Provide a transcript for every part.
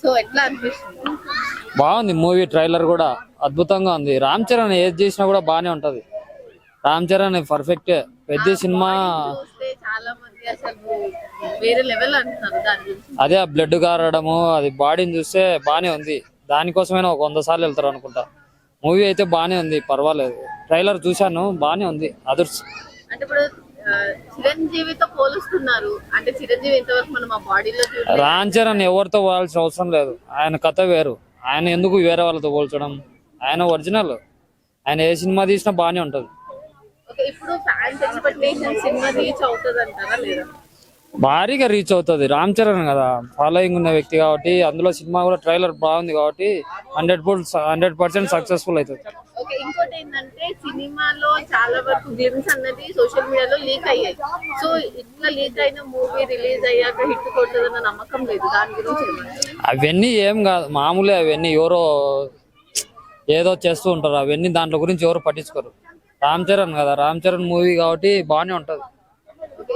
So ఎట్లా అనిపిస్తుంది? బాగుంది మూవీ, ట్రైలర్ కూడా అద్భుతంగా ఉంది. రామ్ చరణ్ ఏది చేసినా కూడా బానే ఉంటది. రామ్ చరణ్ పర్ఫెక్ట్, పెద్ద సినిమా. చూస్తే చాలా మంది అసలు వేరే లెవెల్ అంటున్నారు దాని గురించి. అదే ఆ బ్లడ్ కారడము, అది బాడీని చూస్తే బానే ఉంది. దానికోసమైనా ఒక 100 సార్లు వెళ్తారు అనుకుంటా. మూవీ అయితే బానే ఉంది, పర్వాలేదు. ట్రైలర్ చూశాను, బానే ఉంది. అదర్స్ అంటే ఇప్పుడు చిరంజీవితో పోలుస్తున్నారు, అంటే చిరంజీవి ఇంతవరకు మనం ఆ బాడీలో రామ్ చరణ్ ఎవరితో పోవాల్సిన అవసరం లేదు. ఆయన కథ వేరు. ఆయన ఎందుకు వేరే వాళ్ళతో పోల్చడం? ఆయన ఒరిజినల్. ఆయన ఏ సినిమా తీసినా బానే ఉంటది. ఇప్పుడు ఫ్యాన్స్ ఎక్స్పెక్టేషన్ సినిమా రీచ్ అవుతుంది అంటారా లేదా? భారీగా రీచ్ అవుతుంది. రామ్ చరణ్ కదా ఫాలోయింగ్ ఉన్న వ్యక్తి కాబట్టి, అందులో సినిమా కూడా ట్రైలర్ బాగుంది కాబట్టి 100% సక్సెస్ఫుల్ అవుతుంది. ఓకే, ఇంకోటి ఏంటంటే సినిమాలో చాలా వరకు గ్లిమ్స్ అన్నది సోషల్ మీడియాలో లీక్ అయ్యాయి. సో ఇట్లా లీక్ అయిన మూవీ రిలీజ్ అయ్యాక హిట్ కొడుతుందన్న నమ్మకం లేదు. దాని గురించి అవన్నీ ఏం కాదు, మామూలే. అవన్నీ ఎవరో ఏదో చేస్తూ ఉంటారు. అవన్నీ దాంట్లో గురించి ఎవరు పట్టించుకోరు. రామ్ చరణ్ కదా, రామ్ చరణ్ మూవీ కాబట్టి బాగానే ఉంటది.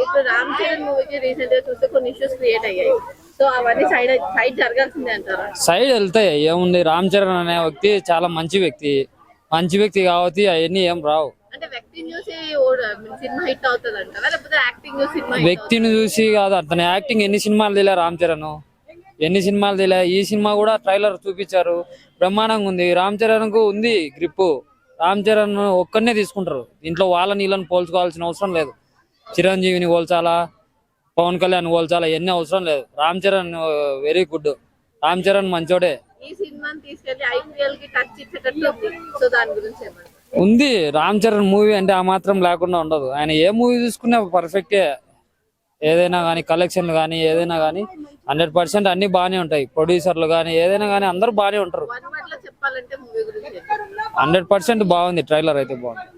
ఇప్పుడు రామ్ చరణ్ మూవీకి రీసెంట్ గా చూస్తే కొన్ని ఇష్యూస్ క్రియేట్ అయ్యాయి. సో అవన్నీ సైడ్ జరగాల్సిందే అంటారా? సైడ్ వెళ్తాయి, ఏముంది. రామ్ చరణ్ అనే వ్యక్తి చాలా మంచి వ్యక్తి కాబట్టి అవన్నీ ఏం రావు. అంటే వ్యక్తిని చూసి సినిమా హిట్ అవుతుంది అంటారా, లేకపోతే యాక్టింగ్ చూసి సినిమా? వ్యక్తిని చూసి కాదు, అతని యాక్టింగ్. ఎన్ని సినిమాలు తీలే రామ్ చరణ్, ఎన్ని సినిమాలు తీలే. ఈ సినిమా కూడా ట్రైలర్ చూపించారు, బ్రహ్మాండంగా ఉంది. రామ్ చరణ్ కు ఉంది గ్రిప్పు. రామ్ చరణ్ ఒక్కనే తీసుకుంటారు. ఇంట్లో నీళ్ళని పోల్చుకోవాల్సిన అవసరం లేదు. చిరంజీవిని పోల్చాలా, పవన్ కళ్యాణ్ పోల్చాలా, ఎన్ని అవసరం లేదు. Ram Charan very good. రామ్ చరణ్ మంచోడే. ఈ సినిమాని తీసుకెళ్లి ఐపీఎల్ కి టచ్ ఇచ్చేటట్టు ఉంది. సో దాని గురించి ఉంది. రామ్ చరణ్ మూవీ అంటే ఆ మాత్రం లేకుండా ఉండదు. ఆయన ఏ మూవీ చూసుకున్నా పర్ఫెక్టే. ఏదైనా కానీ, కలెక్షన్లు కానీ, ఏదైనా కానీ 100% అన్ని బాగానే ఉంటాయి. ప్రొడ్యూసర్లు కానీ, ఏదైనా కానీ అందరూ బాగానే ఉంటారు. చెప్పాలంటే మూవీ గురించి 100% బాగుంది. ట్రైలర్ అయితే బాగుంది.